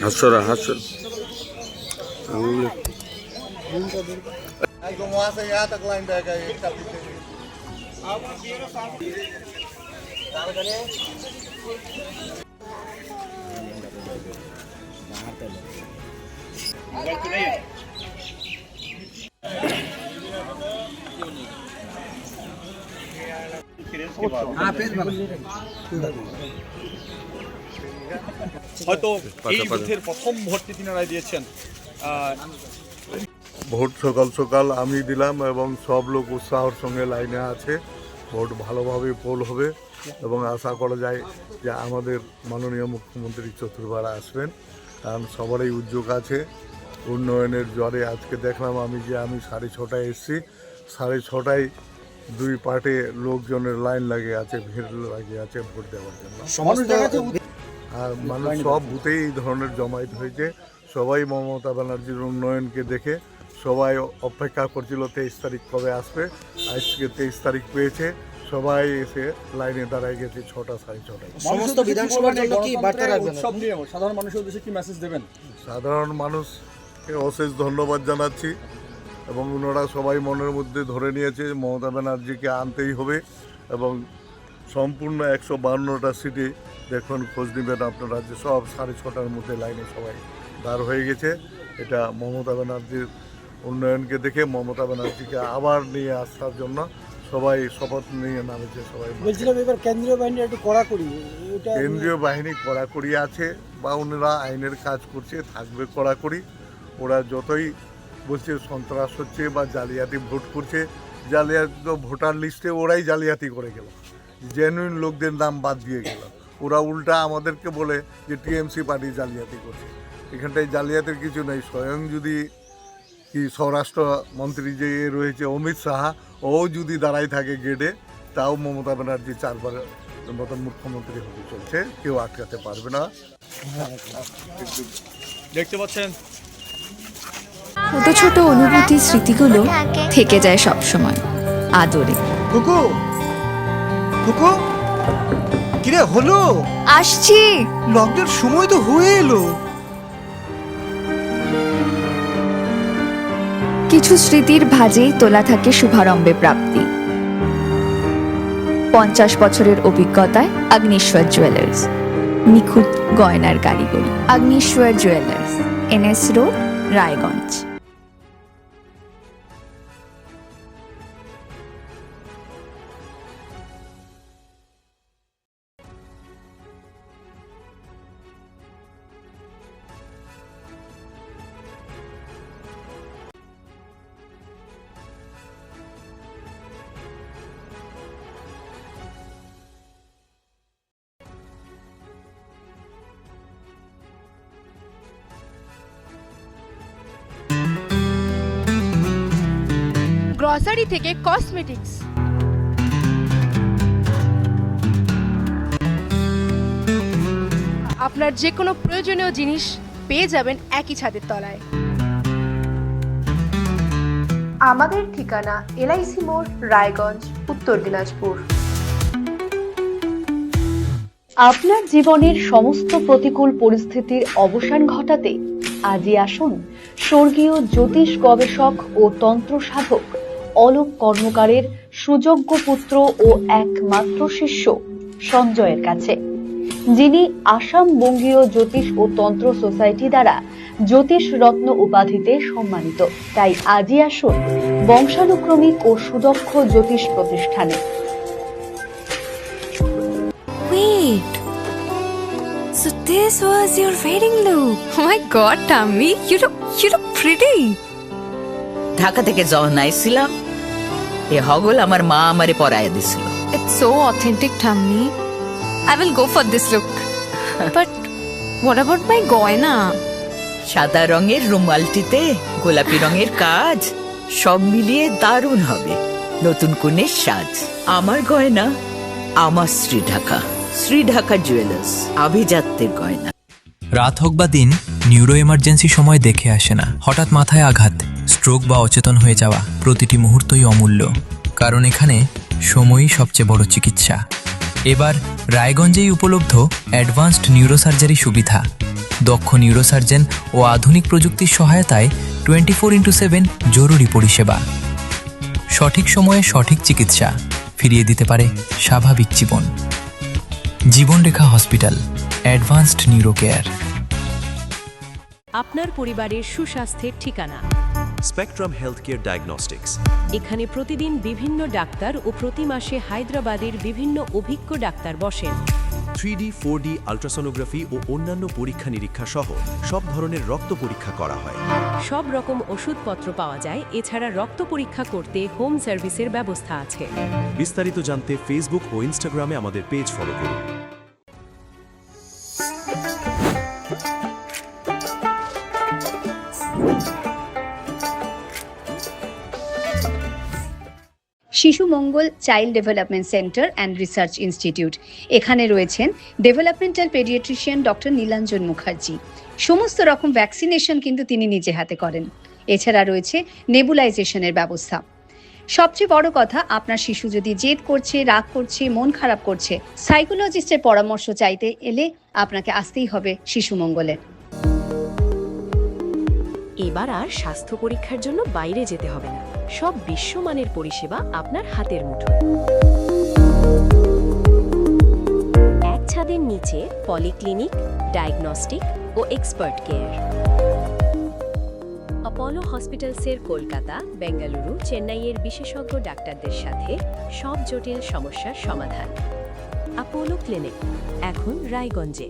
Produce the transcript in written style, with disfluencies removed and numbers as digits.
হাস্যরা হাস্য वहाँ से यहाँ तक लाइन रहेगा एक হয়তো এই বুথের প্রথম ভোটটি তিনারা দিয়েছেন। ভোট সকাল সকাল আমি দিলাম এবং সব লোক উৎসাহের সঙ্গে লাইনে আছে। ভোট ভালোভাবে পোল হবে এবং আশা করা যায় যে আমাদের মাননীয় মুখ্যমন্ত্রী চতুর্থবার আসবেন, কারণ সবারই উদ্যোগ আছে উন্নয়নের জ্বরে। আজকে দেখলাম আমি 6:30 এসেছি, 6:30 দুই পার্টে লোকজনের লাইন লাগিয়ে আছে, ভিড় লাগিয়ে আছে ভোট দেওয়ার জন্য। আর মানুষ সব বুথেই এই ধরনের জমায়েত হয়েছে। সবাই মমতা ব্যানার্জির উন্নয়নকে দেখে সবাই অপেক্ষা করছিল 23 তারিখ কবে আসবে। আজকে 23 তারিখ পেয়েছে, সবাই এসে লাইনে দাঁড়ায় গেছে 6টা 6:30। সমস্ত বিধানসভার জন্য কি বার্তা রাখবেন? উৎসব নিয়ে সাধারণ মানুষের উদ্দেশ্যে কি মেসেজ দেবেন? সাধারণ মানুষকে অশেষ ধন্যবাদ জানাচ্ছি এবং ওনারা সবাই মনের মধ্যে ধরে নিয়েছে মমতা ব্যানার্জিকে আনতেই হবে এবং সম্পূর্ণ 152টা সিটে দেখুন, খোঁজ নেবেন আপনারা যে সব 6:30টার মধ্যে লাইনে সবাই দাঁড় হয়ে গেছে। এটা মমতা ব্যানার্জির উন্নয়নকে দেখে মমতা ব্যানার্জিকে আবার নিয়ে আসার জন্য সবাই শপথ নিয়ে নামেছে। সবাই বলছিলাম এবার কেন্দ্রীয় বাহিনী একটু কড়াকড়ি, কেন্দ্রীয় বাহিনী কড়াকড়ি আছে বা ওনারা আইনের কাজ করছে, থাকবে কড়াকড়ি। ওরা যতই বলছে সন্ত্রাস হচ্ছে বা জালিয়াতি ভোট করছে, জালিয়াতি তো ভোটার লিস্টে ওরাই জালিয়াতি করে গেল, জেনুইন লোকদের নাম বাদ দিয়ে গেল। ওরা উল্টা আমাদেরকে বলে যে টিএমসি পার্টি জালিয়াতি করছে। এখানটায় জালিয়াতির কিছু নেই। স্বয়ং যদি কি স্বরাষ্ট্র মন্ত্রী যে রয়েছে অমিত শাহ, ও যদি দাঁড়াই থাকে গেটে, তাও মমতা ব্যানার্জি 4বার মতন মুখ্যমন্ত্রী হতে চলছে, কেউ আটকাতে পারবে না। দেখতে পাচ্ছেন ছোট ছোট অনুভূতি, স্মৃতিগুলো থেকে যায় সব সময় আদরে। কুকু কুকু কিরে হলো? আসছি। লকডাউন সময় তো হয়ে এলো। কিছু স্মৃতির ভাজেই তোলা থাকে শুভারম্ভে প্রাপ্তি। 50 বছরের অভিজ্ঞতায় অগ্নিশ্বর জুয়েলার্স, নিখুঁত গয়নার কারিগরি। Agnishwar jewellers, NS road, Raiganj. Grocery থেকে কসমেটিক্স, আপনার যে কোনো প্রয়োজনীয় জিনিস পেয়ে যাবেন একই ছাদের তলায়। আমাদের ঠিকানা LIC মোড়, রায়গঞ্জ, উত্তর দিনাজপুর। আপনার জীবনের সমস্ত প্রতিকূল পরিস্থিতির অবসান ঘটাতে আজই আসুন স্বর্গীয় জ্যোতিষ গবেষক ও তন্ত্র সাধক অলোক কর্মকারের সুযোগ্য পুত্র ও একমাত্র শিষ্য সঞ্জয়ের কাছে, যিনি আসাম বঙ্গীয় জ্যোতিষ ও তন্ত্র সোসাইটি দ্বারা জ্যোতিষ রত্ন উপাধিতে সম্মানিত। তাই আজই আসুন বংশানুক্রমিক ও সুদক্ষ জ্যোতিষ প্রতিষ্ঠানে। Wait. So this was your wedding look. Oh my god, Tammy, you look pretty. Dhaka থেকে যখন আইছিলাম, এ হগল আমার মা আমারে পরায় দিছিল। It's so authentic, Tammy. I will go for this look. But what about my goina? সাদা রঙের রুমালটিতে গোলাপি রঙের কাজ, সব মিলিয়ে দারুণ হবে নতুন কনের সাজ। আমার গয়না আমার শ্রী ঢাকা জুয়েলার্স, আভিজাত্যের গয়না। রাত হোক বা দিন, নিউরো এমার্জেন্সি সময় দেখে আসে না। হঠাৎ মাথায় আঘাত, স্ট্রোক বা অচেতন হয়ে যাওয়া, প্রতিটি মুহূর্তই অমূল্য। কারণ এখানে সময়ই সবচেয়ে বড় চিকিৎসা। এবার রায়গঞ্জেই উপলব্ধ অ্যাডভান্সড নিউরোসার্জারি সুবিধা। দক্ষ নিউরোসার্জন ও আধুনিক প্রযুক্তির সহায়তায় 24x7 জরুরি পরিষেবা। সঠিক সময়ে সঠিক চিকিৎসা ফিরিয়ে দিতে পারে স্বাভাবিক জীবন। জীবনরেখা হসপিটাল, অ্যাডভান্সড নিউরো কেয়ার। আপনার পরিবারের সুস্বাস্থ্যের ঠিকানা স্পেকট্রাম হেলথ কেয়ার ডায়াগনস্টিক্স। এখানে প্রতিদিন বিভিন্ন ডাক্তার ও প্রতি মাসে হায়দ্রাবাদের বিভিন্ন অভিজ্ঞ ডাক্তার বসেন। 3D 4D আল্ট্রাসোনোগ্রাফি ও অন্যান্য পরীক্ষা নিরীক্ষা সহ সব ধরনের রক্ত পরীক্ষা করা হয়। সব রকম ওষুধপত্র পাওয়া যায়। এছাড়া রক্ত পরীক্ষা করতে হোম সার্ভিসের ব্যবস্থা আছে। বিস্তারিত জানতে ফেসবুক ও ইনস্টাগ্রামে আমাদের পেজ ফলো করুন। Shishu Mangal child development centre and research institute. এখানে রয়েছেন developmental paediatrician doctor Nilanjan Mukherjee. সমস্ত রকম ভ্যাকসিনেশন কিন্তু তিনি নিজে হাতে করেন। এছাড়া রয়েছে নেবুলাইজেশনের ব্যবস্থা। সবচেয়ে বড় কথা, আপনার শিশু যদি জেদ করছে, রাগ করছে, মন খারাপ করছে, সাইকোলজিস্টের পরামর্শ চাইতে এলে আপনাকে আসতেই হবে শিশু মঙ্গলে। এবার আর স্বাস্থ্য পরীক্ষার জন্য বাইরে যেতে হবে না। সব বিশ্বমানের পরিষেবা আপনার হাতের মুঠোয়। এক ছাদের নিচে পলিক্লিনিক, ডায়াগনস্টিক ও এক্সপার্ট কেয়ার। অপোলো হসপিটালসের কলকাতা, বেঙ্গালুরু, চেন্নাইয়ের বিশেষজ্ঞ ডাক্তারদের সাথে সব জটিল সমস্যার সমাধান। অপোলো ক্লিনিক এখন রায়গঞ্জে।